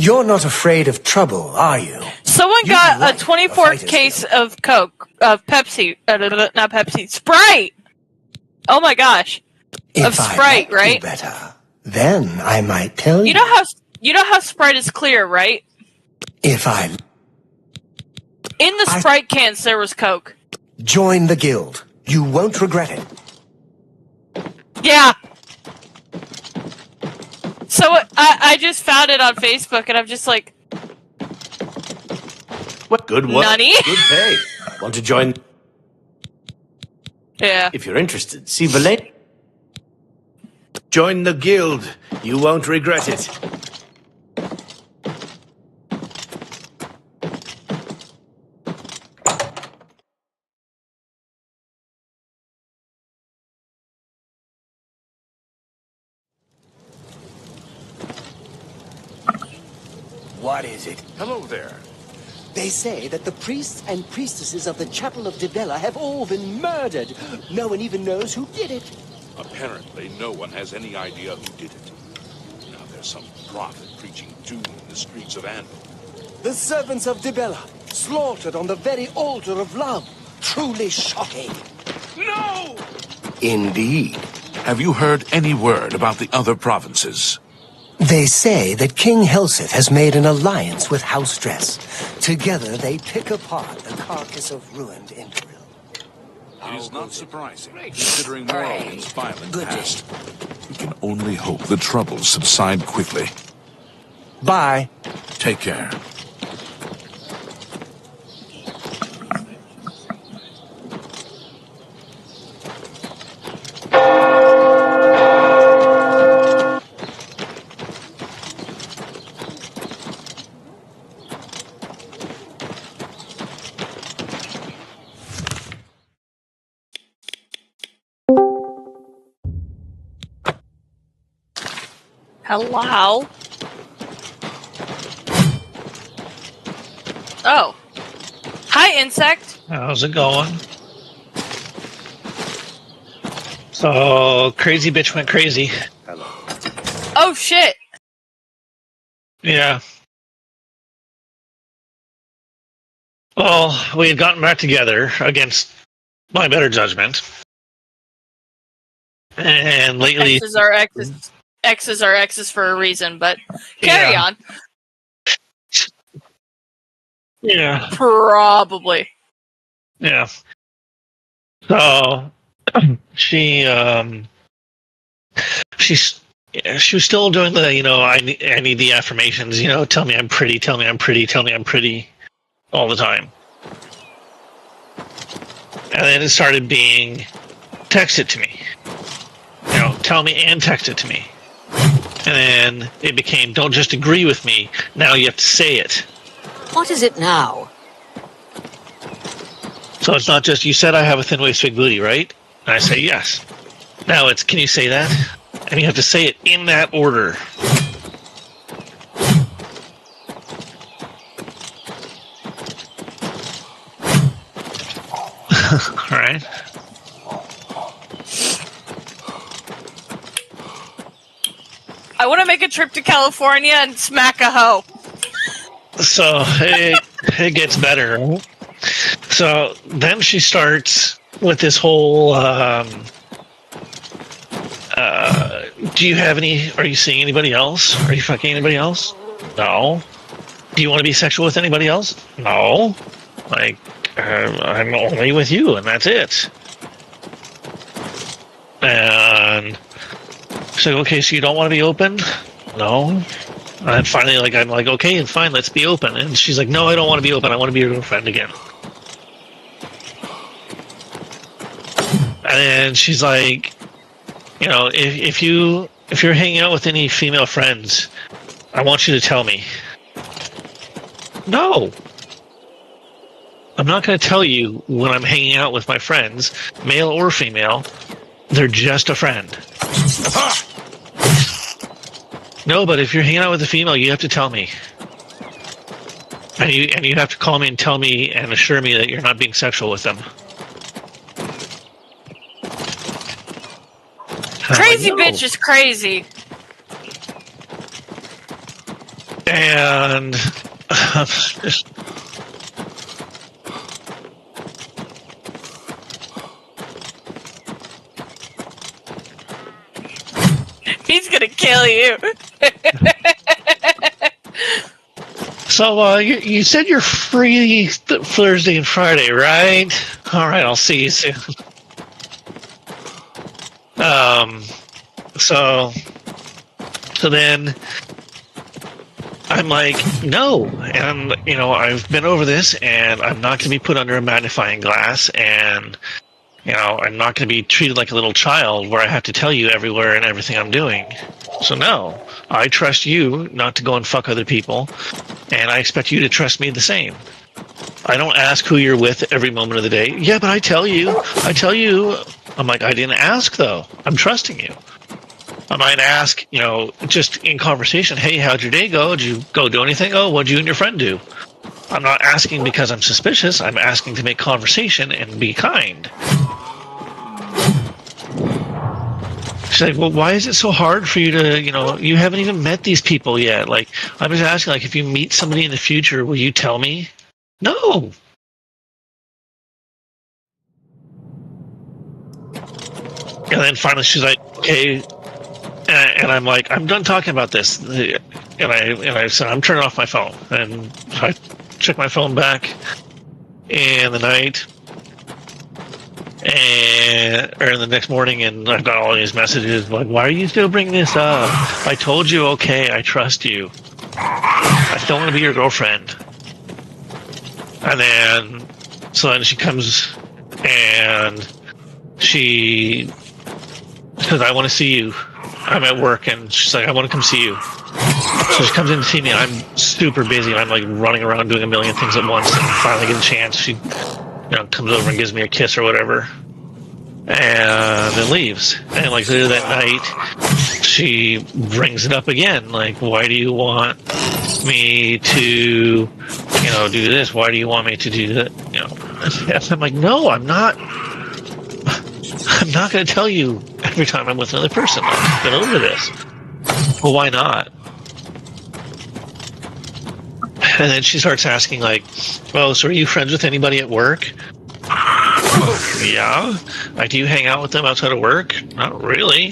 You're not afraid of trouble, are you? Someone got a 24th case of Coke, of Pepsi, not Pepsi, Sprite! Oh my gosh. Of Sprite, right? Better, then I might tell you. You know how Sprite is clear, right? If I... In the Sprite cans, there was Coke. Join the guild. You won't regret it. Yeah. So I just found it on Facebook, and I'm just like... What? Good work. Nunny? Good pay. Want to join? Yeah. If you're interested, see the link. Join the guild. You won't regret it. What is it? Hello there. They say that the priests and priestesses of the Chapel of Dibella have all been murdered. No one even knows who did it. Apparently, no one has any idea who did it. Now there's some prophet preaching doom in the streets of Anvil. The servants of Dibella, slaughtered on the very altar of love. Truly shocking. No! Indeed. Have you heard any word about the other provinces? They say that King Helseth has made an alliance with House Dress. Together they pick apart the carcass of ruined Imperial. It is not surprising, considering Morrowind's violent past. We can only hope the troubles subside quickly. Bye. Take care. Hello? Oh. Hi, insect. How's it going? So, crazy bitch went crazy. Hello. Oh, shit. Yeah. Well, we had gotten back together against my better judgment. And lately... X's are X's. X's are X's for a reason, but carry on. Yeah. Probably. Yeah. So she was still doing the, I need the affirmations, tell me I'm pretty, tell me I'm pretty, tell me I'm pretty all the time. And then it started being text it to me. Tell me and text it to me. And then it became, don't just agree with me, now you have to say it. What is it now? So it's not just, you said I have a thin waist, big booty, right? And I say yes. Now it's, can you say that? And you have to say it in that order. All right. I want to make a trip to California and smack a hoe. So it gets better. So then she starts with this whole, do you have any, are you seeing anybody else? Are you fucking anybody else? No. Do you want to be sexual with anybody else? No. Like, I'm only with you, and that's it. And she's like, okay, so you don't want to be open? No. And finally, I'm like, okay, fine, let's be open. And she's like, no, I don't want to be open. I want to be your girlfriend again. And then she's like, if you're hanging out with any female friends, I want you to tell me. No. I'm not going to tell you when I'm hanging out with my friends, male or female. They're just a friend. No, but if you're hanging out with a female, you have to tell me. And you have to call me and tell me and assure me that you're not being sexual with them. Crazy bitch is crazy. And And He's gonna kill you. so you said you're free Thursday and Friday, right? All right, I'll see you soon. So then I'm like, no, and I've been over this, and I'm not going to be put under a magnifying glass, and I'm not going to be treated like a little child where I have to tell you everywhere and everything I'm doing. So no, I trust you not to go and fuck other people, and I expect you to trust me the same. I don't ask who you're with every moment of the day. Yeah, but I tell you. I'm like, I didn't ask, though. I'm trusting you. I might ask, just in conversation, hey, how'd your day go? Did you go do anything? Oh, what'd you and your friend do? I'm not asking because I'm suspicious. I'm asking to make conversation and be kind. She's like, well, why is it so hard for you to, you haven't even met these people yet? Like, I'm just asking, like, if you meet somebody in the future, will you tell me? No. And then finally she's like, okay. And I'm like, I'm done talking about this. And I said, I'm turning off my phone. And so I check my phone back in the night, or in the next morning, and I've got all these messages like, why are you still bringing this up? I told you, okay, I trust you. I don't want to be your girlfriend. And then, so then she comes and she says, I want to see you. I'm at work, and she's like, I want to come see you. So she comes in to see me. I'm super busy. I'm like running around doing a million things at once, and finally get a chance. She, comes over and gives me a kiss or whatever, and then leaves. And like later that night, she brings it up again. Like, why do you want me to, do this? Why do you want me to do that? I'm like, no, I'm not. I'm not going to tell you every time I'm with another person. I've been over this. Well, why not? And then she starts asking, like, well, so are you friends with anybody at work? Yeah. Like, do you hang out with them outside of work? Not really.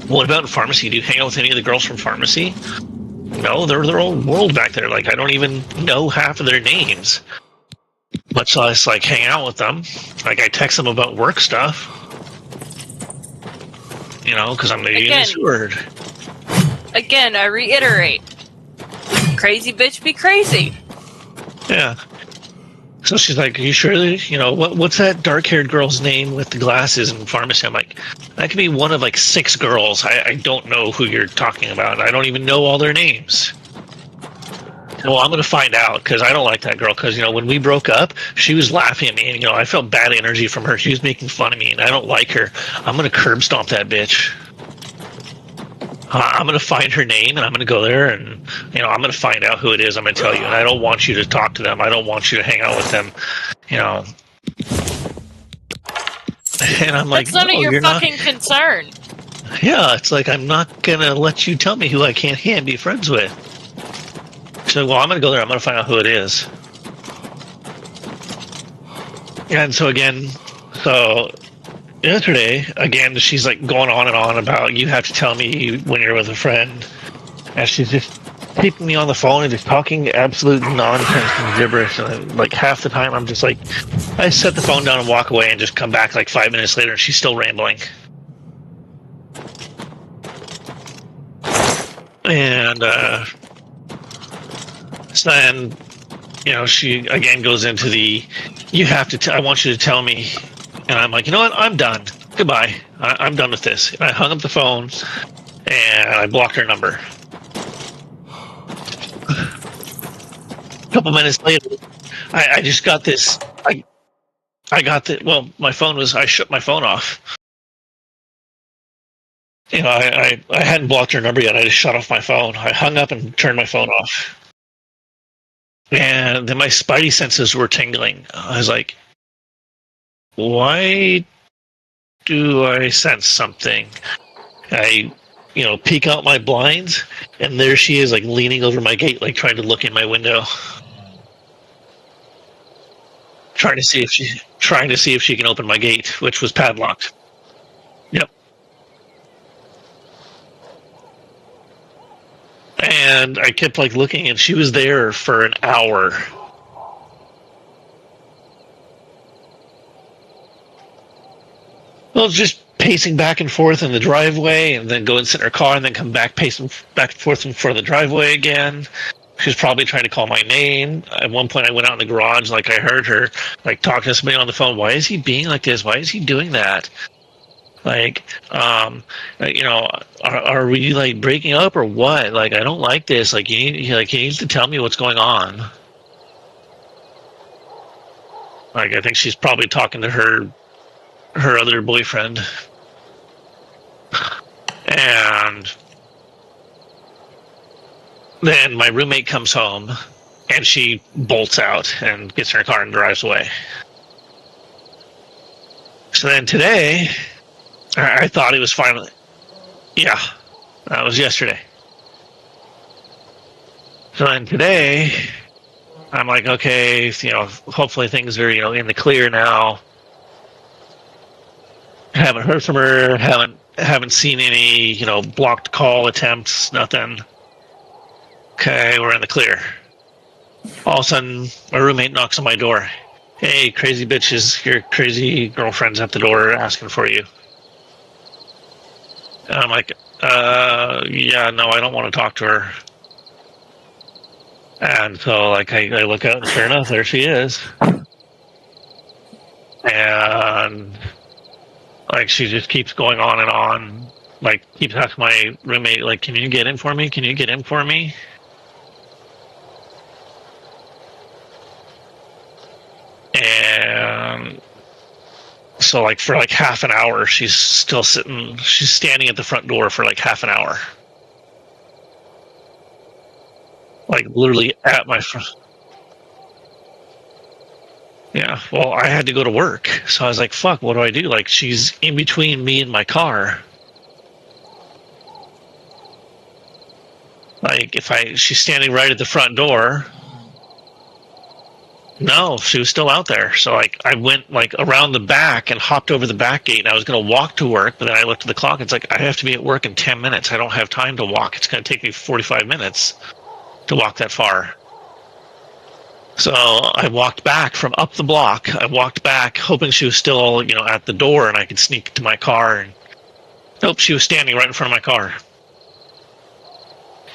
What about in pharmacy? Do you hang out with any of the girls from pharmacy? No, they're their own world back there. Like, I don't even know half of their names. Much less, like, hang out with them. Like, I text them about work stuff. Because I'm the unit steward. Again, I reiterate. Crazy bitch be crazy. Yeah. So she's like, are you sure that, what's that dark-haired girl's name with the glasses in pharmacy? I'm like, that could be one of, like, 6 girls. I don't know who you're talking about. I don't even know all their names. Well, I'm going to find out, because I don't like that girl. Because, when we broke up, she was laughing at me, and, I felt bad energy from her. She was making fun of me, and I don't like her. I'm going to curb stomp that bitch. I'm going to find her name, and I'm going to go there, and, I'm going to find out who it is. I'm going to tell you, and I don't want you to talk to them. I don't want you to hang out with them, And I'm like, that's none of your fucking concern. Yeah, it's like, I'm not going to let you tell me who I can't be friends with. So, well, I'm going to go there. I'm going to find out who it is. And so, again, yesterday, again, she's like going on and on about, you have to tell me when you're with a friend. And she's just keeping me on the phone and just talking absolute nonsense and gibberish. And like half the time, I'm just like, I set the phone down and walk away and just come back like 5 minutes later, and she's still rambling. And, so then, she again goes into the, you have to, I want you to tell me. And I'm like, you know what? I'm done. Goodbye. I'm done with this. And I hung up the phone, and I blocked her number. A couple minutes later, I just got this, I got the, well, my phone was, I shut my phone off. I hadn't blocked her number yet. I just shut off my phone. I hung up and turned my phone off. And then my spidey senses were tingling. I was like, why do I sense something? I you know, peek out my blinds, and there she is, like leaning over my gate, like trying to look in my window, trying to see if she can open my gate, which was padlocked. Yep. And I kept like looking, and she was there for an hour. Well, just pacing back and forth in the driveway, and then go and sit in her car, and then come back pacing back and forth in front of the driveway again. She was probably trying to call my name. At one point, I went out in the garage, like I heard her like talking to somebody on the phone. Why is he being like this? Why is he doing that? Like, you know, are we like breaking up or what? Like, I don't like this. Like, you need to tell me what's going on. Like, I think she's probably talking to her other boyfriend. And then my roommate comes home, and she bolts out and gets in her car and drives away. So then today, I thought it was finally... Yeah, that was yesterday. So then today, I'm like, okay, you know, hopefully things are, you know, in the clear now. Haven't heard from her, haven't seen any, you know, blocked call attempts, nothing. Okay, we're in the clear. All of a sudden, my roommate knocks on my door. Hey, crazy bitches, your crazy girlfriend's at the door asking for you. And I'm like, yeah, no, I don't want to talk to her. And so, like, I look out, and sure enough, there she is. And, like, she just keeps going on and on. Like, keeps asking my roommate, like, can you get in for me? Can you get in for me? And so, like, for like half an hour, she's standing at the front door for like half an hour. Like, literally at my front. Yeah, well, I had to go to work. So I was like, fuck, what do I do? Like, she's in between me and my car. Like, she's standing right at the front door. No, she was still out there. So, like, I went, like, around the back and hopped over the back gate, and I was going to walk to work, but then I looked at the clock. It's like, I have to be at work in 10 minutes. I don't have time to walk. It's going to take me 45 minutes to walk that far. So I walked back from up the block. I walked back, hoping she was still, you know, at the door, and I could sneak to my car. And nope, she was standing right in front of my car.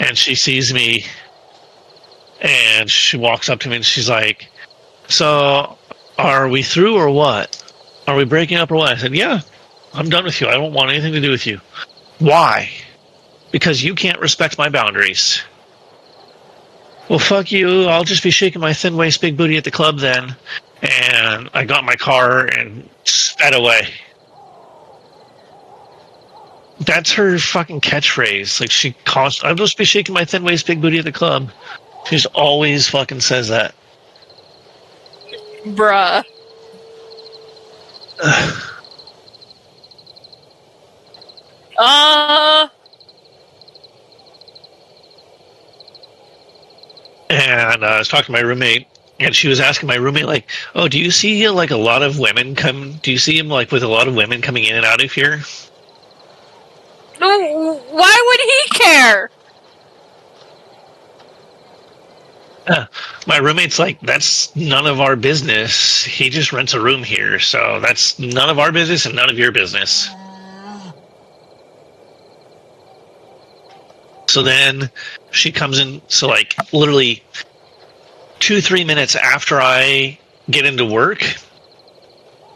And she sees me, and she walks up to me, and she's like, so, are we through or what? Are we breaking up or what? I said, yeah, I'm done with you. I don't want anything to do with you. Why? Because you can't respect my boundaries. Well, fuck you. I'll just be shaking my thin waist big booty at the club then. And I got in my car and sped away. That's her fucking catchphrase. Like, I'll just be shaking my thin waist big booty at the club. She just always fucking says that. Bruh. And I was talking to my roommate, and she was asking my roommate, like, oh, do you see, like, a lot of women do you see him, like, with a lot of women coming in and out of here? No, why would he care? My roommate's like, that's none of our business. He just rents a room here, so that's none of our business and none of your business. So then she comes in, so like literally 2-3 minutes after I get into work,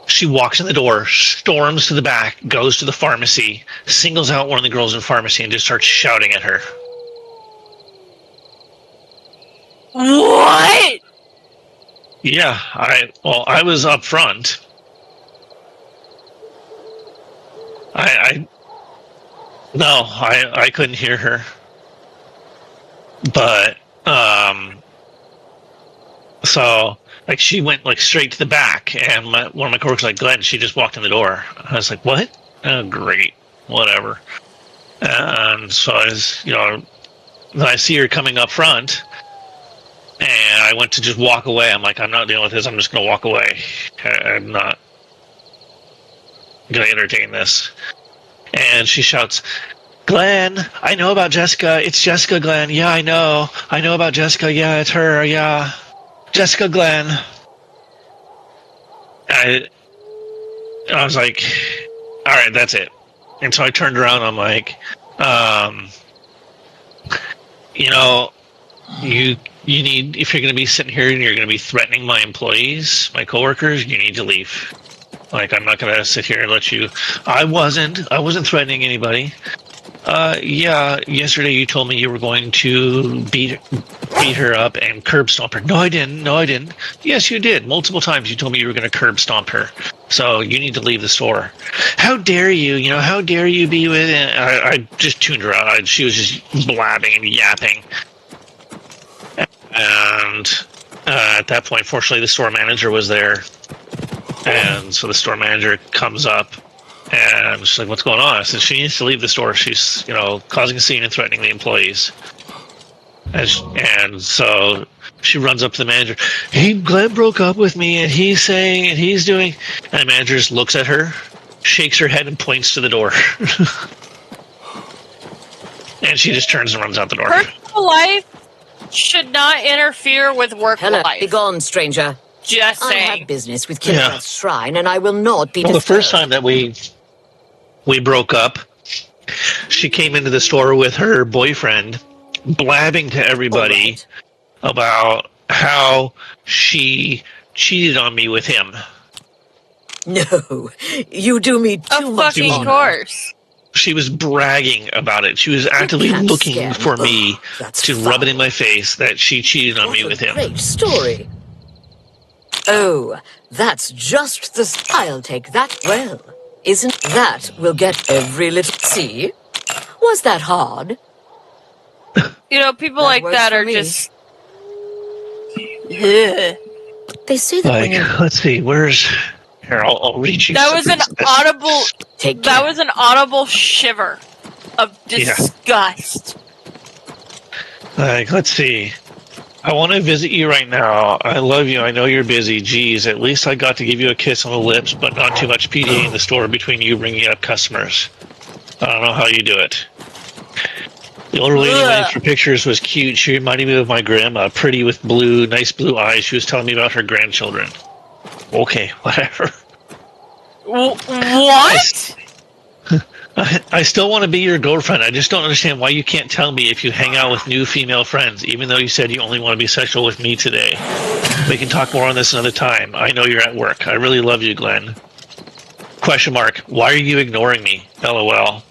she walks in the door, storms to the back, goes to the pharmacy, singles out one of the girls in pharmacy, and just starts shouting at her. What? Yeah, I was up front. I couldn't hear her. But so like she went like straight to the back, and one of my coworkers like, Glenn, she just walked in the door. I was like, what? Oh, great, whatever. And so then I see her coming up front, and I went to just walk away. I'm like, I'm not dealing with this. I'm just going to walk away. I'm not going to entertain this. And she shouts, Glenn, I know about Jessica. It's Jessica, Glenn. Yeah, I know. I know about Jessica. Yeah, it's her. Yeah. Jessica, Glenn. I was like, all right, that's it. And so I turned around. I'm like, you need, if you're going to be sitting here and you're going to be threatening my employees, my coworkers, you need to leave. Like, I'm not going to sit here and let you. I wasn't threatening anybody. Yeah, yesterday you told me you were going to beat her up and curb stomp her. No, I didn't. Yes, you did. Multiple times you told me you were going to curb stomp her. So you need to leave the store. How dare you? How dare you be with it? I just tuned her out. She was just blabbing and yapping. And at that point, fortunately, the store manager was there. And so the store manager comes up. And she's like, what's going on? I said, she needs to leave the store. She's, causing a scene and threatening the employees. And so she runs up to the manager. Glenn broke up with me, and he's saying, and he's doing. And the manager just looks at her, shakes her head, and points to the door. And she just turns and runs out the door. Personal life should not interfere with work life. Be gone, stranger. Just saying. I have business with Kilrath's shrine, and I will not be disturbed. The first time that we broke up, she came into the store with her boyfriend, blabbing to everybody about how she cheated on me with him. No, you do me too much honor. Of course. She was bragging about it. She was actively looking for me to rub it in my face that she cheated on me with him. Great story. Oh, that's just the... I'll take that well. Isn't that will get every little... See? Was that hard? People like that are just... They say that when you're... Let's see, where's... Here, I'll read you. That was an audible... That was an audible shiver of disgust. Yeah. Let's see. I want to visit you right now. I love you. I know you're busy. Geez, at least I got to give you a kiss on the lips, but not too much PDA in the store between you bringing up customers. I don't know how you do it. The older lady waiting for pictures was cute. She reminded me of my grandma, pretty with nice blue eyes. She was telling me about her grandchildren. Okay, whatever. What? I still want to be your girlfriend. I just don't understand why you can't tell me if you hang out with new female friends, even though you said you only want to be sexual with me today. We can talk more on this another time. I know you're at work. I really love you, Glenn. Question mark. Why are you ignoring me? LOL.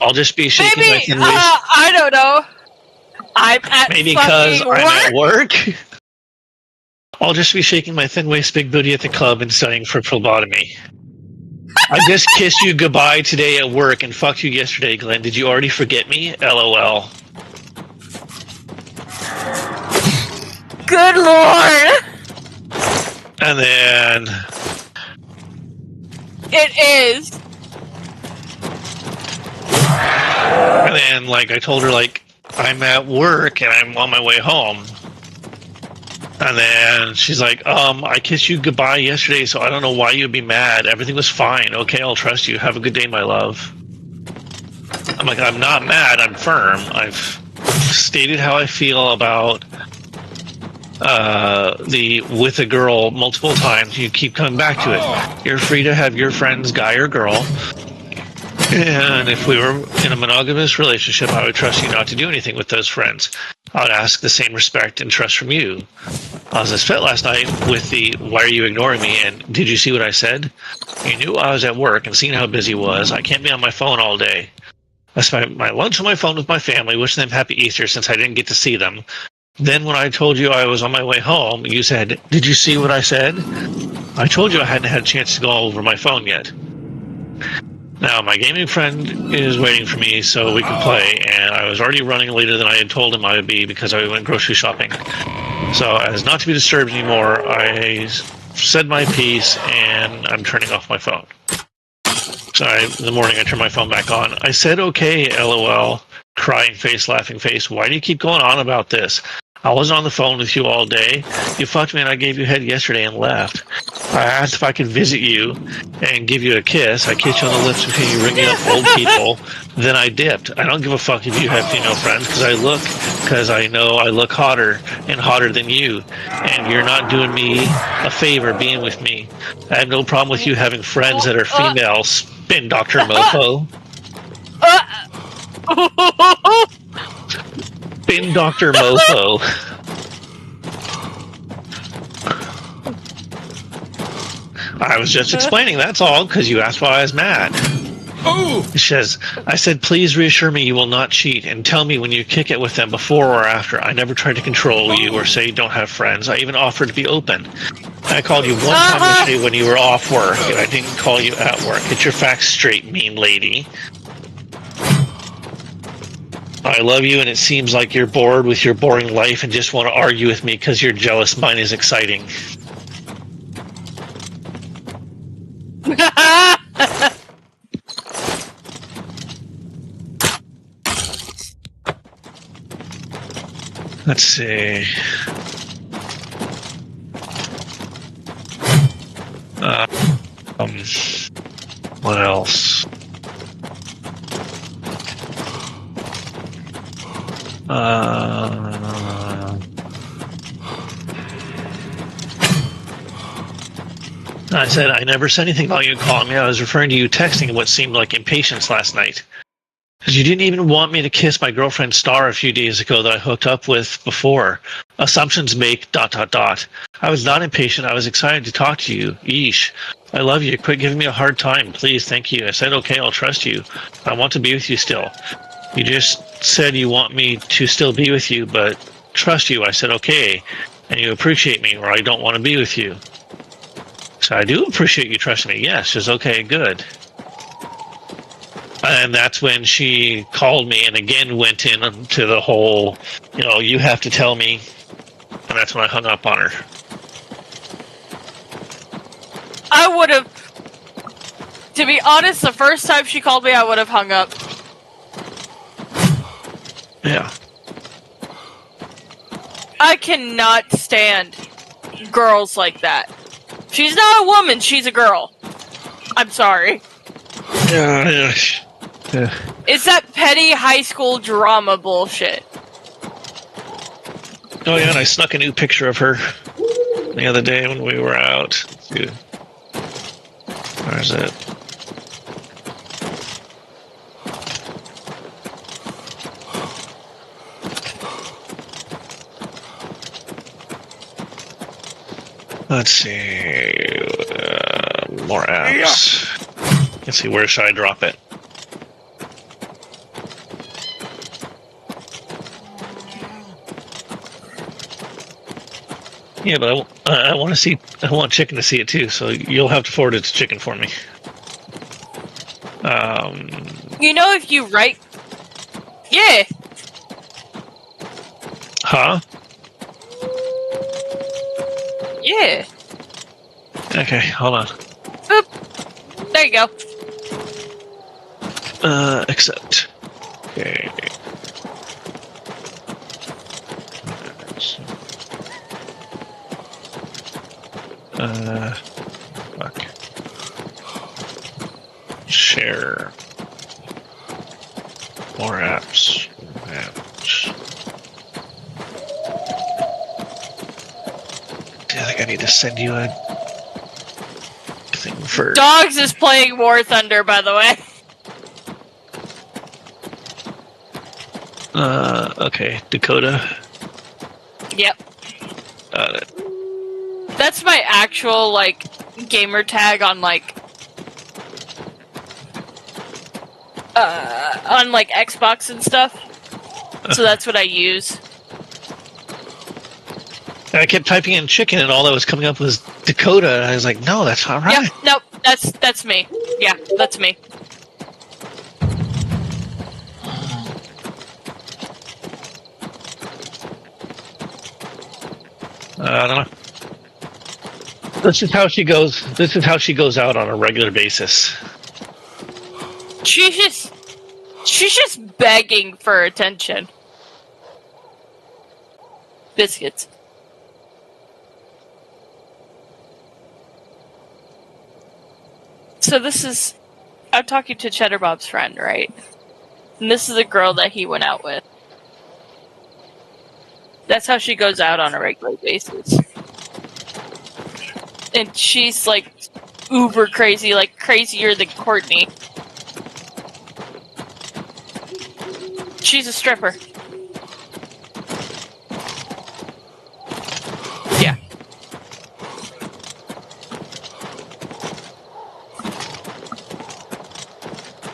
I'll just be shaking my thin waist. I don't know. I'm at Maybe because I'm at work? I'll just be shaking my thin waist big booty at the club and studying for phlebotomy. I just kissed you goodbye today at work and fucked you yesterday, Glenn. Did you already forget me? LOL. Good Lord! And then... It is. And then, I told her, I'm at work and I'm on my way home. And then she's like, I kissed you goodbye yesterday, so I don't know why you'd be mad. Everything was fine. Okay, I'll trust you. Have a good day, my love. I'm like, I'm not mad. I'm firm. I've stated how I feel about with a girl multiple times. You keep coming back to it. You're free to have your friends, guy or girl. And if we were in a monogamous relationship, I would trust you not to do anything with those friends. I would ask the same respect and trust from you. I was upset last night with the, why are you ignoring me? And did you see what I said? You knew I was at work and seeing how busy it was. I can't be on my phone all day. I spent my lunch on my phone with my family, wishing them happy Easter since I didn't get to see them. Then when I told you I was on my way home, you said, did you see what I said? I told you I hadn't had a chance to go over my phone yet. Now, my gaming friend is waiting for me so we can play, and I was already running later than I had told him I would be because I went grocery shopping. So, as not to be disturbed anymore, I said my piece, and I'm turning off my phone. Sorry, in the morning I turned my phone back on. I said, okay, LOL. Crying face, laughing face. Why do you keep going on about this? I wasn't on the phone with you all day. You fucked me and I gave you head yesterday and left. I asked if I could visit you and give you a kiss. I kissed you on the lips because you ringing up old people. Then I dipped. I don't give a fuck if you have female friends because I know I look hotter and hotter than you. And you're not doing me a favor being with me. I have no problem with you having friends that are female. Spin Dr. Mofo. Spin Dr. Mofo. I was just explaining, that's all, because you asked why I was mad. Oh! I said, please reassure me you will not cheat and tell me when you kick it with them before or after. I never tried to control you or say you don't have friends. I even offered to be open. I called you one time yesterday when you were off work, and I didn't call you at work. Get your facts straight, mean lady. I love you, and it seems like you're bored with your boring life and just want to argue with me because you're jealous. Mine is exciting. Let's see. What else? I said, I never said anything about you calling me. I was referring to you texting what seemed like impatience last night. Because you didn't even want me to kiss my girlfriend Star a few days ago that I hooked up with before. Assumptions make ... I was not impatient. I was excited to talk to you. Yeesh. I love you. Quit giving me a hard time. Please, thank you. I said, okay, I'll trust you. I want to be with you still. You just said you want me to still be with you, but trust you. I said, okay. And you appreciate me, or I don't want to be with you. So I do appreciate you trusting me. Yes, just okay, good. And that's when she called me and again went into the whole, you have to tell me. And that's when I hung up on her. I would have, to be honest, the first time she called me, I would have hung up. Yeah. I cannot stand girls like that. She's not a woman, she's a girl. I'm sorry. Yeah. It's that petty high school drama bullshit. Oh yeah, and I snuck a new picture of her the other day when we were out. Where's it? Let's see. More apps. Let's see, where should I drop it? Yeah, but I want to see. I want Chicken to see it too. So you'll have to forward it to Chicken for me. If you write, yeah. Huh? Yeah. Okay, hold on. Boop. There you go. Accept. Okay. Fuck. Share. More apps. I think I need to send you a thing first. Dogs is playing War Thunder, by the way. Okay, Dakota. Yep. Got it. That's my actual, gamer tag on, Xbox and stuff. So that's what I use. And I kept typing in Chicken, and all that was coming up was Dakota, and I was like, no, that's not right. Yep, nope, that's me. Yeah, that's me. I don't know. This is how she goes. This is how she goes out on a regular basis. begging for attention. Biscuits. So this is... I'm talking to Cheddar Bob's friend, right? And this is a girl that he went out with. That's how she goes out on a regular basis. And she's like uber crazy, like crazier than Courtney. She's a stripper. Yeah.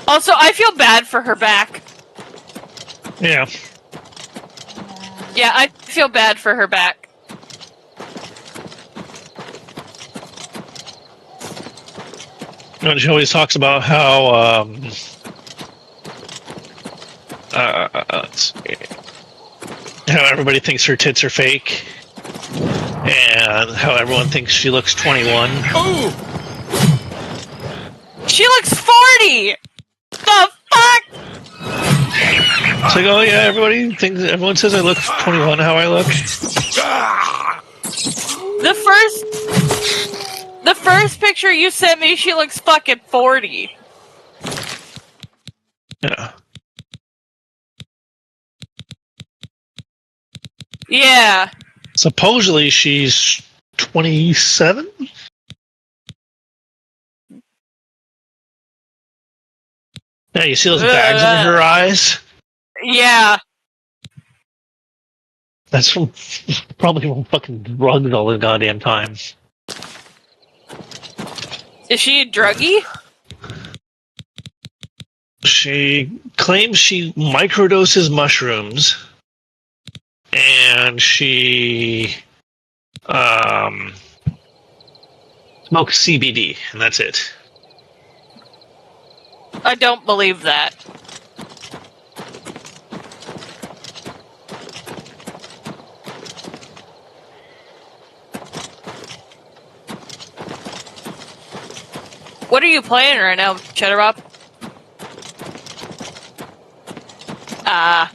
Also, I feel bad for her back. Yeah. Yeah, I feel bad for her back. And she always talks about how, let's see, how everybody thinks her tits are fake, and how everyone thinks she looks 21. Ooh! She looks 40! The fuck? It's like, oh yeah, everyone says I look 21 how I look. The first picture you sent me, she looks fucking 40. Yeah. Yeah. Supposedly she's 27? Yeah, you see those bags under her eyes? Yeah. That's from probably from fucking drugs all the goddamn time. Is she a druggie? She claims she microdoses mushrooms, and she smokes CBD, and that's it. I don't believe that. What are you playing right now, Cheddar Bob? Ah.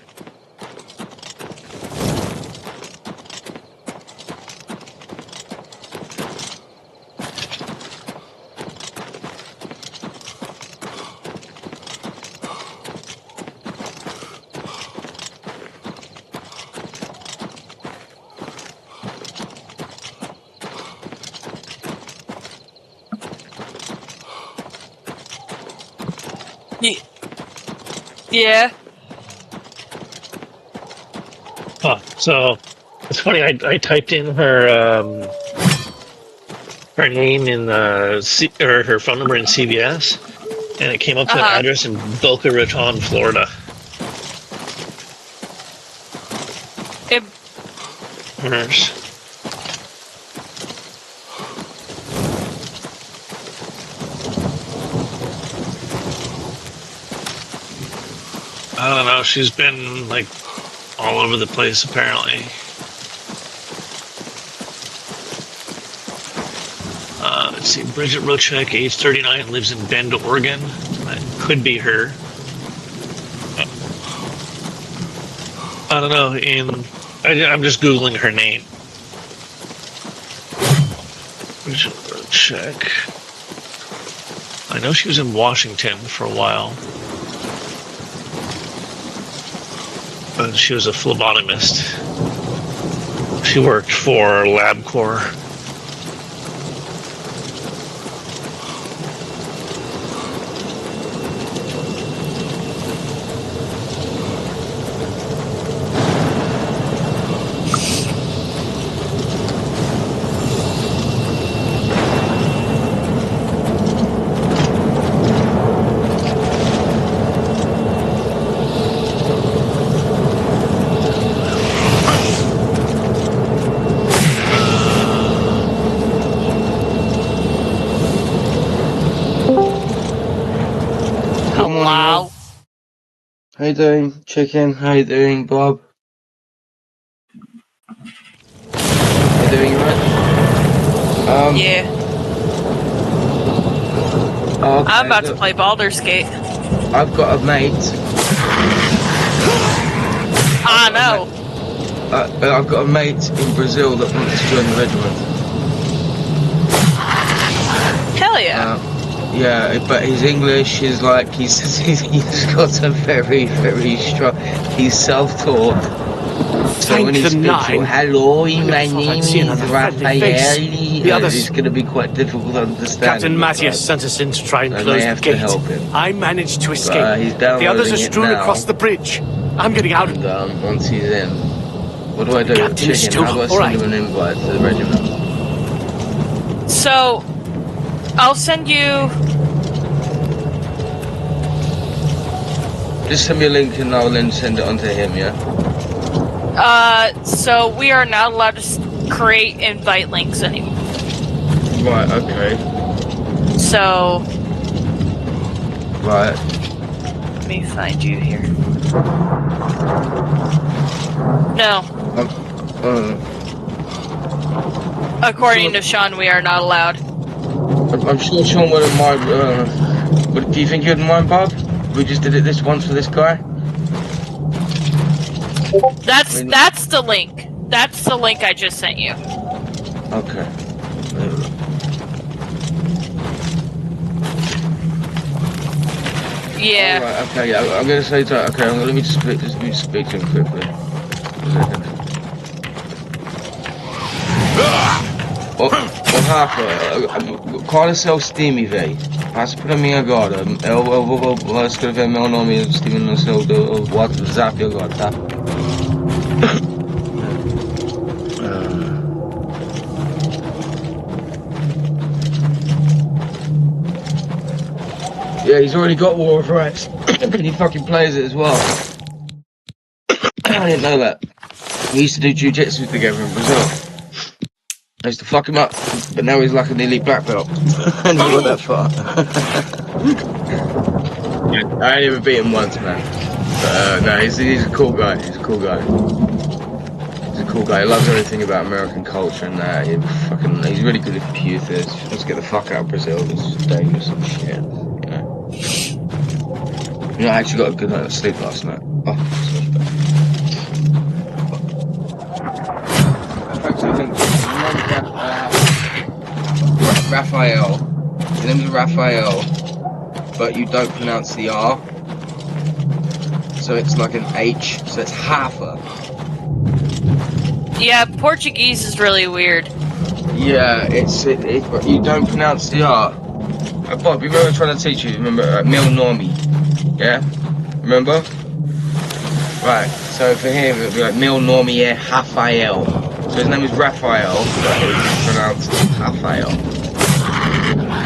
Yeah. Huh. So it's funny. I typed in her name in or her phone number in CVS, and it came up to an address in Boca Raton, Florida. Hers. I don't know. She's been like all over the place, apparently. Let's see. Bridget Rochek, age 39, lives in Bend, Oregon. That could be her. I don't know. I'm just Googling her name. Bridget Rochek. I know she was in Washington for a while. She was a phlebotomist. She worked for LabCorp. How you doing, Chicken? How you doing, Bob? How you doing, right? Yeah. Okay, I'm about to play Baldur's Gate. I've got a mate I know. I've got a mate in Brazil that wants to join the regiment. Hell yeah. Yeah, but his English is like, he's got a very, very strong, he's self-taught. So when he speaks, hello, my name is Raphael, it's going to be quite difficult to understand. Captain Matthias sent us in to try and close the gate. I managed to escape. The others are strewn across the bridge. I'm getting out. And once he's in, what do I do? Chicken, how do I send him an invite to the regiment? So, I'll send you... Just send me a link and I'll then send it on to him, yeah? So we are not allowed to create invite links anymore. Right, okay. So... Right. Let me find you here. No. According to Sean, we are not allowed. I'm sure Sean wouldn't mind, but do you think you'd mind, Bob? We just did it this once for this guy? That's the link. That's the link I just sent you. Okay. Yeah. Right, okay, yeah, I'm gonna say that. Okay, let me just speak to him quickly. Qual é seu Steam, véi? Passa pra mim agora. Eu vou escrever meu nome e Steam no seu WhatsApp agora, tá? Yeah, he's already got WAROFRIGHTS. He fucking plays it as well. I didn't know that. We used to do jiu-jitsu together in Brazil. I used to fuck him up, but now he's like an elite black belt. I never got that far. I ain't even beat him once, man. But, no, he's a cool guy. He's a cool guy. He's a cool guy. He loves everything about American culture and that. He's really good at computers. Let's get the fuck out of Brazil. This is dangerous and shit. You know, I actually got a good night of sleep last night. Oh, so much better. Raphael. His name is Raphael, but you don't pronounce the R. So it's like an H, so it's Hafa. Yeah, Portuguese is really weird. Yeah, you don't pronounce the R. Bob, you remember trying to teach you, remember, Mil Normi? Yeah? Remember? Right, so for him it would be like Mil Normi Raphael. So his name is Raphael, but it's pronounced Raphael.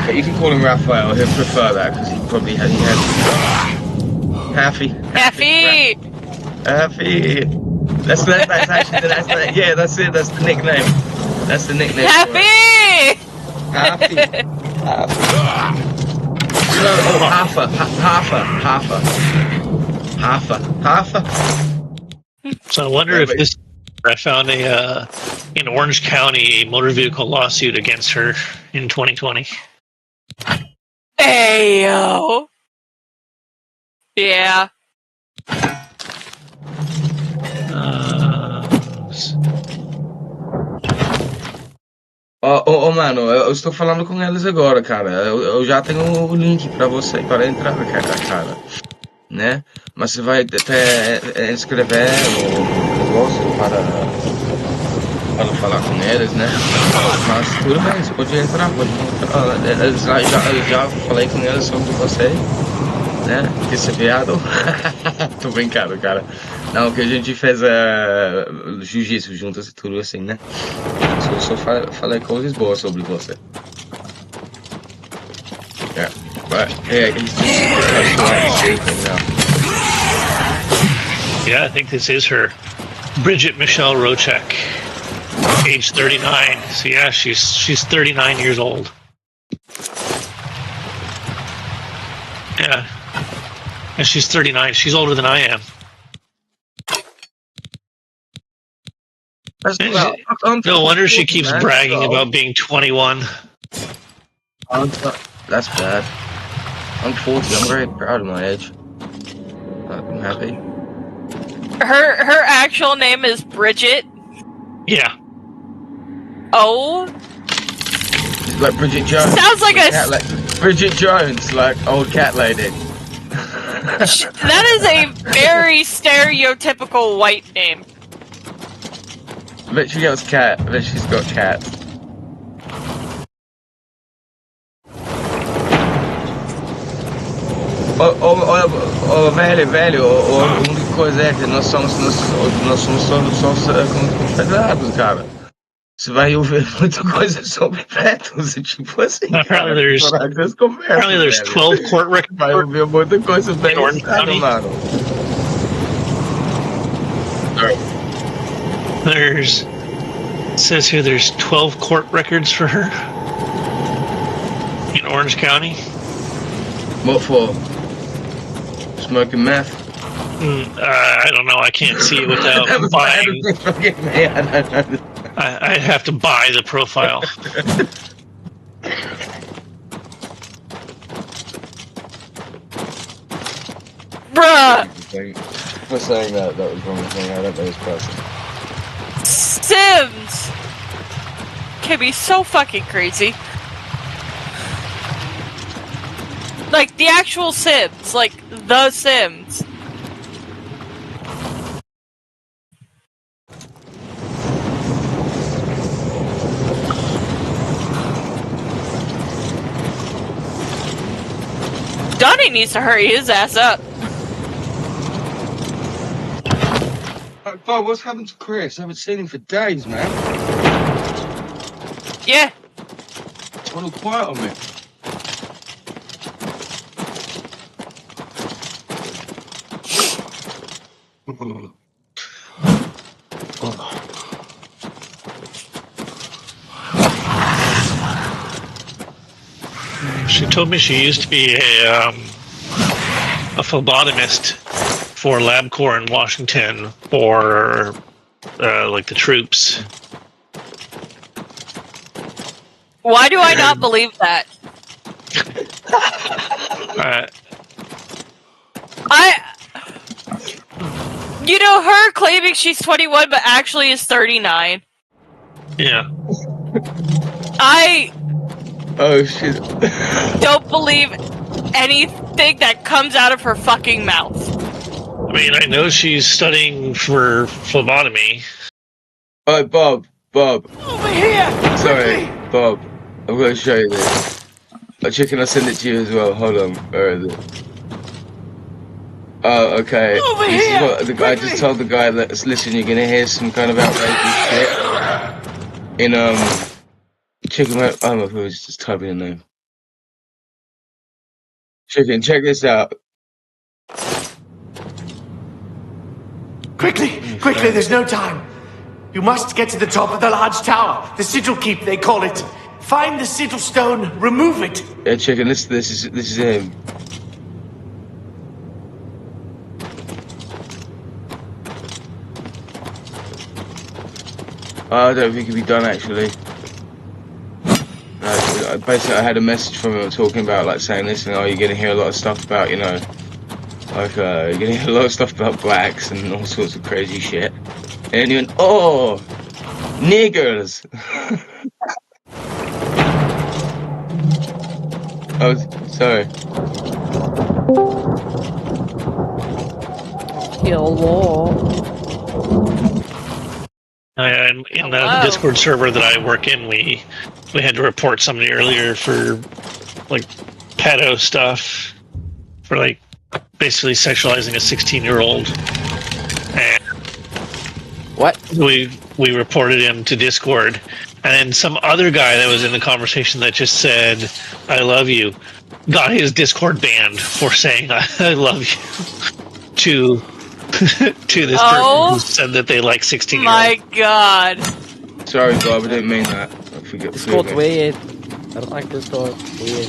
But you can call him Raphael, he'll prefer that, because he probably has... Happy. That's it, that's the nickname. That's the nickname. Happy. Oh, Hafa. So I wonder if this... I found in Orange County a motor vehicle lawsuit against her in 2020. Ayo. Yeah. Mano, eu estou falando com eles agora, cara. Eu já tenho o link para você para entrar, cara, né? Mas você vai até inscrever o negócio para falar com eles, né? Mas tudo bem, você pode entrar, Eu já falei com eles sobre você, né? Que esse viado. Tô brincando, cara. Não, que a gente fez jiu-jitsu juntos e tudo assim, né? Só falei coisas boas sobre você. Yeah, but he's just now. Yeah, I think this is her. Bridget Michelle Rochek, age 39. So yeah, she's 39 years old. Yeah. And she's 39. She's older than I am. No wonder she keeps bragging about being 21. That's bad. I'm 40. I'm very proud of my age. I'm happy. Her actual name is Bridget. Yeah. Oh. Like Bridget Jones. Sounds like a Bridget Jones, like old cat lady. That is a very stereotypical white name. I bet she got cat. I bet she's got cats. Velho, a única coisa é que nós somos só confederados, cara. Você vai ouvir muita coisa sobre pretos, tipo assim. Apparently there's 12 court records. Vai ouvir muita coisa bem estranha, mano. It says here there's 12 court records for her in Orange County. What for? Smoking meth? I don't know. I can't see it without buying. I'd have to buy the profile. Bruh! For saying that was wrong thing. I don't know this person. Sims can be so fucking crazy. Like the actual Sims, like the Sims. Donnie needs to hurry his ass up. Bob, what's happened to Chris? I haven't seen him for days, man. Yeah. It's a little quiet on me. She told me she used to be a phlebotomist for LabCorp in Washington for like the troops. Why do I not believe that? You know, her claiming she's 21 but actually is 39. Yeah. Oh shit. Don't believe anything that comes out of her fucking mouth. I mean, I know she's studying for phlebotomy. Oh, Bob. Over here! Sorry, Bob. I'm going to show you this. Chicken, I'll send it to you as well. Hold on. Where is it? Oh, okay. Over this here! Is what the guy just told the guy that, listen, you're going to hear some kind of outrageous shit. In, Chicken, oh my god, just typing a name. Chicken, check this out. Quickly, there's no time. You must get to the top of the large tower. The sigil keep, they call it. Find the sigil stone, remove it. Yeah, Chicken, this is him. I don't think it'll be done actually. Basically, I had a message from him talking about, like, saying, listen, you're gonna hear a lot of stuff about, you know, like, you're gonna hear a lot of stuff about blacks and all sorts of crazy shit. And he went, oh, niggers. Oh, sorry. Kill war. In the Discord server that I work in, we had to report somebody earlier for like pedo stuff, for like basically sexualizing a 16-year-old. And what? We reported him to Discord, and then some other guy that was in the conversation that just said "I love you" got his Discord banned for saying "I love you" to this person who said that they like 16-year-olds. My god. Sorry, Bob, I didn't mean that. Discord's weird. I don't like Discord. Weird.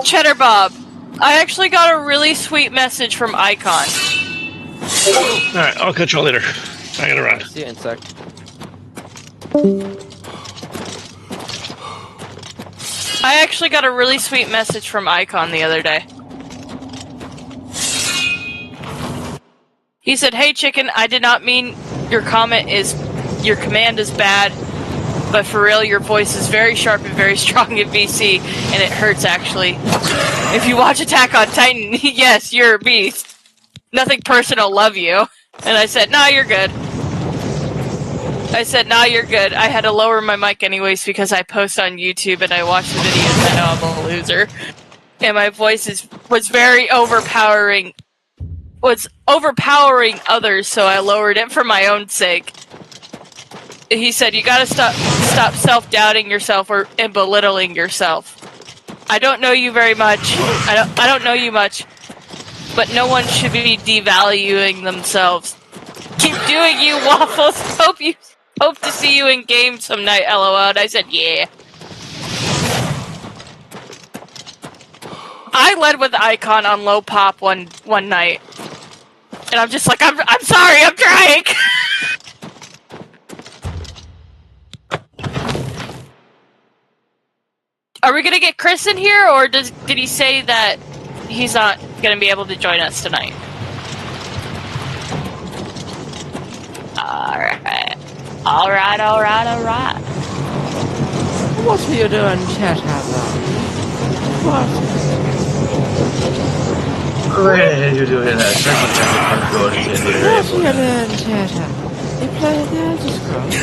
Cheddar Bob, I actually got a really sweet message from Icon. Alright, I'll catch you later. I gotta run. See you in a sec. I actually got a really sweet message from Icon the other day. He said, "Hey chicken, I did not mean your command is bad, but for real, your voice is very sharp and very strong in VC, and it hurts actually. If you watch Attack on Titan, yes, you're a beast. Nothing personal, love you." And I said, "Nah, you're good." I said, "Nah, you're good." I had to lower my mic anyways because I post on YouTube and I watch the videos and I know I'm a loser. And my voice was very overpowering. Was overpowering others, so I lowered it for my own sake. He said, "You gotta stop self-doubting yourself and belittling yourself. I don't know you very much. I don't know you much, but no one should be devaluing themselves. Keep doing you, Waffles. Hope to see you in game some night, LOL." And I said, "Yeah." I led with Icon on low pop one night, and I'm just like, I'm sorry, I'm trying. Are we gonna get Chris in here, or did he say that he's not gonna be able to join us tonight? Alright. What are you doing, chat? What? What are you doing that? What are you doing, chat? You play the Elder Scrolls?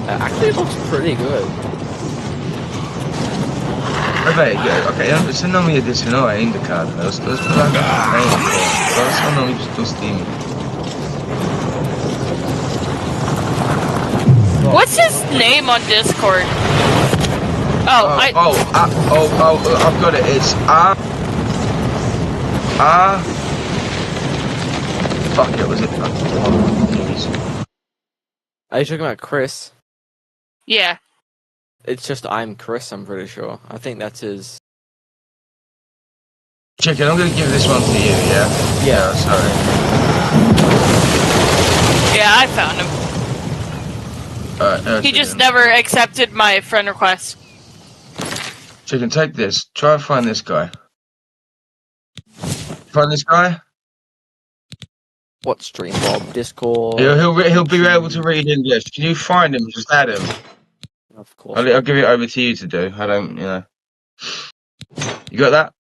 Actually, it looks pretty good. Vabbè, ok, se non mi addicionò è indicato, lo sto parlando però se non mi su Steam. What's his name on Discord? I've got it. It's fuck it, was it? Are you talking about Chris? Yeah. It's just I'm Chris, I'm pretty sure. I think that's his. Chicken, I'm gonna give this one to you, yeah? Yeah, sorry. Yeah, I found him. He just never accepted my friend request. Chicken, take this. Try and find this guy. Find this guy? What stream, Bob? Discord? He'll be able to read English. Can you find him? Just add him. Of course. I'll give it over to you to do. I don't, you know. You got that?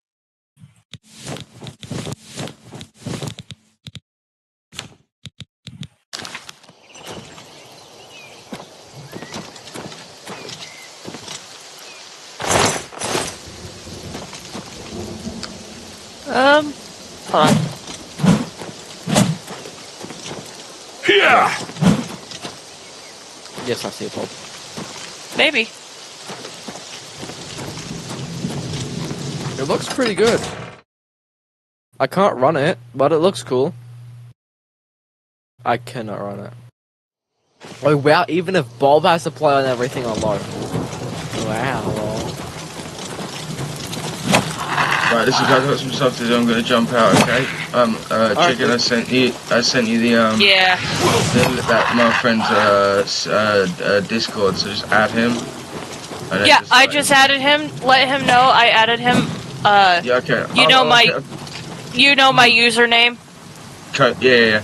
Hold on. Yeah. Yes, I see it, Bob. Maybe. It looks pretty good. I can't run it, but it looks cool. I cannot run it. Oh wow, even if Bob has to play on everything on low. Wow. Right, listen guys, I've got some stuff to do, I'm gonna jump out, okay? Chicken, I sent you the my friend's Discord, so just add him. Yeah, I just added him, let him know I added him. Yeah, okay. You know my username? Yeah.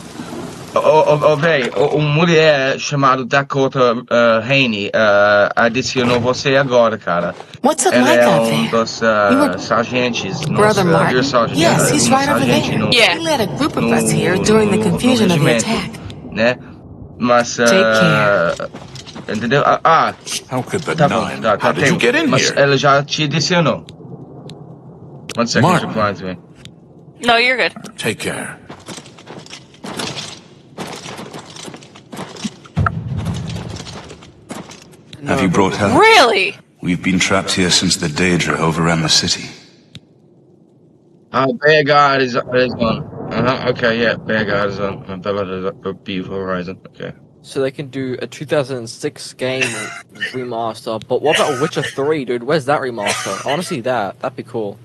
Mulher chamado Dakota Haney adicionou você agora, cara. What's it like out there? Dos sargentos. Brother Martin? Yes, he's right over there. Yeah. He led a group of us here during the confusion of the attack. Né? Mas Take care. Entendeu? How could the bom. How did you get in Mas here? ela já te adicionou. 1 second, Martin. replying to me. No, you're good. Take care. Have you brought help? Really? We've been trapped here since the Daedra overran the city. Bear Guard is on. Okay, yeah, Bear Guard is on. A beautiful horizon. Okay. So they can do a 2006 game remaster, but what about Witcher 3, dude? Where's that remaster? I want to see that. That'd be cool.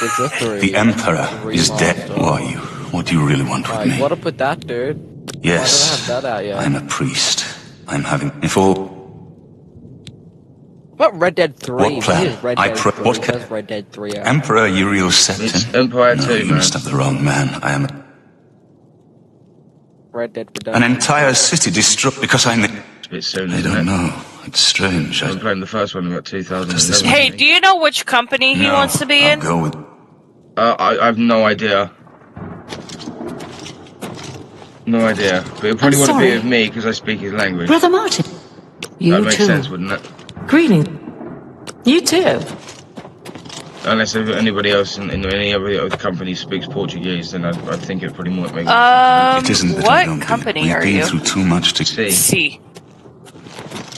Witcher 3. The Emperor is dead, Wayu. what do you really want with me? What up with that, dude? Yes, Why don't I have that out yet? I'm a priest. I'm having... If all... What Red Dead 3? What plan? Red I Dead pray... 3. What Does Red Dead 3 out? Emperor Uriel Septim? Empire No, 2, you man. must have the wrong man. I am... Red Dead Redemption. An entire city destroyed because I'm... It's a bit soon, I don't know. It's strange. I'm playing the first one in about 2011. Hey, do you know which company he wants to be in? I'll go with... I have no idea. No idea. But he'll probably want to be with me because I speak his language. Brother Martin. You That makes too. sense, wouldn't it? Greeting. You too. Unless anybody else in any other company speaks Portuguese, then I think it probably might make It isn't that I don't what company We've are been you? through too much to... C.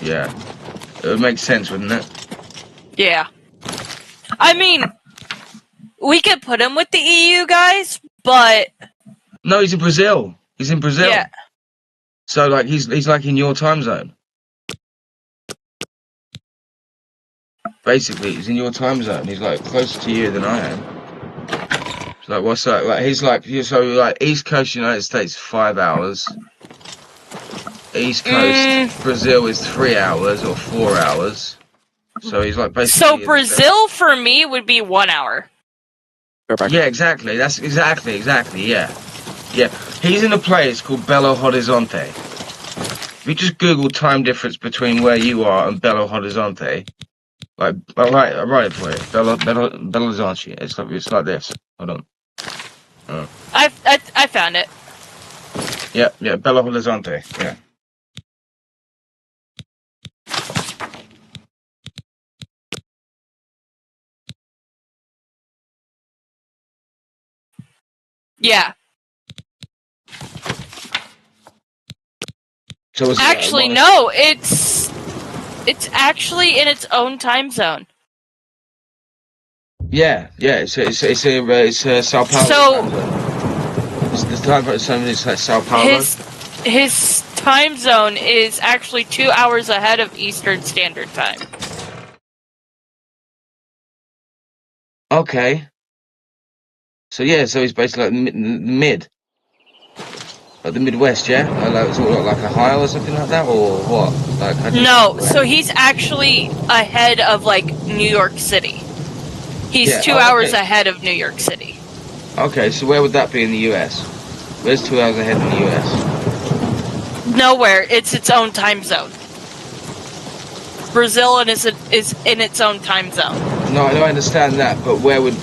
Yeah. It would make sense, wouldn't it? Yeah. I mean, we could put him with the EU guys, but... No, he's in Brazil. He's in Brazil. Yeah. So, like, he's like in your time zone. Basically, he's in your time zone. He's, like, closer to you than I am. It's like, what's that? Like, he's like, so, like, East Coast United States, 5 hours. East Coast Brazil is 3 hours or 4 hours. So he's like basically... So Brazil, for me, would be 1 hour. Yeah, exactly. That's exactly, yeah. Yeah. He's in a place called Belo Horizonte. If you just Google time difference between where you are and Belo Horizonte, like, I'll write it for you. Belo Horizonte. It's like this. Hold on. I found it. Yeah, Belo Horizonte. Yeah. Yeah. So actually, no. It's actually in its own time zone. Yeah. It's Sao Paulo. So it's the time zone is like Sao Paulo. His time zone is actually 2 hours ahead of Eastern Standard Time. Okay. So he's basically like mid. Like the Midwest, yeah? Like sort of like Ohio or something like that, or what? Like No, so he's actually ahead of like New York City. He's 2 hours ahead of New York City. Okay, so where would that be in the US? Where's 2 hours ahead in the US? Nowhere. It's its own time zone. Brazil is in its own time zone. No, I understand that, but where would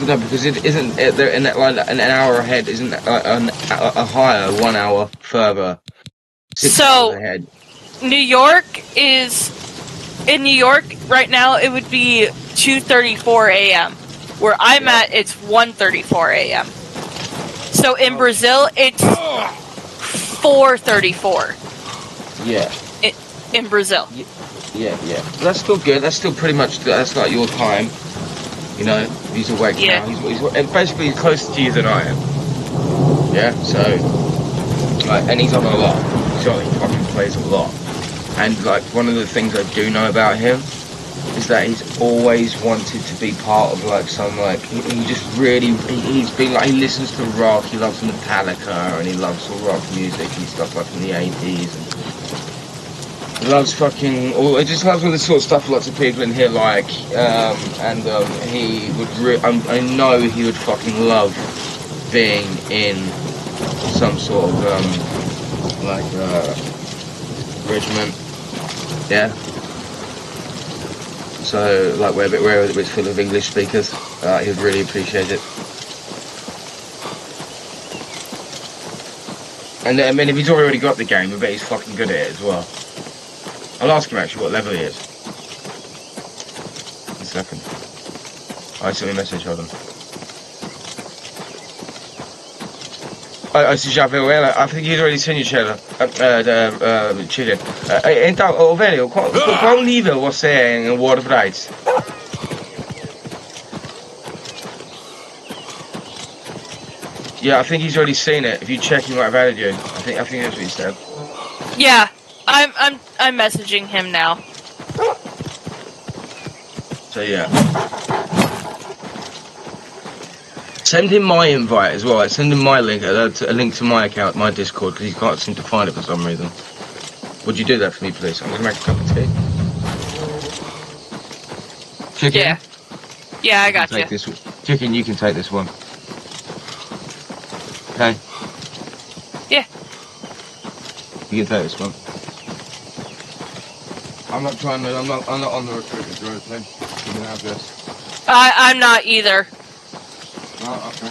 no, because it isn't they're in that line an hour ahead, isn't a higher 1 hour further. 6 hours ahead. New York is in New York right now. It would be 2:34 a.m. Where I'm at, it's 1:34 a.m. So in Brazil, it's 4:34. Yeah. In Brazil. Yeah. That's still good. That's still pretty much that's like your time. You know, he's awake now. He's basically closer to you than I am. Yeah, so like, and he's on a lot. So he fucking plays a lot. And like one of the things I do know about him is that he's always wanted to be part of like some like he just really he's been like he listens to rock. He loves Metallica and he loves all rock music and stuff like in the 80s. And he loves fucking, or he just loves all this sort of stuff lots of people in here like, he would, I know he would fucking love being in some sort of, regiment, yeah. So, like, where it's full of English speakers, he'd really appreciate it. And, I mean, if he's already got the game, I bet he's fucking good at it as well. I'll ask him actually what level he is. 1 second. I sent me a message, hold on. Se já viu ela, I think he's already seen you, Sheila. Chile. Então, velho, qual nível você é em WAROFRIGHTS? Yeah, I think he's already seen it. If you check, he might have added you. I think that's what he said. Yeah. I'm messaging him now. So yeah. Send him my invite as well. Send him my link, a link to my account, my Discord, because he can't seem to find it for some reason. Would you do that for me, please? I'm going to make a cup of tea. Chicken? Yeah. Yeah, I got you. Chicken, you can take this one. Okay? Yeah. You can take this one. I'm not on the recruitment or anything. You can have this. I'm not either. Oh, okay.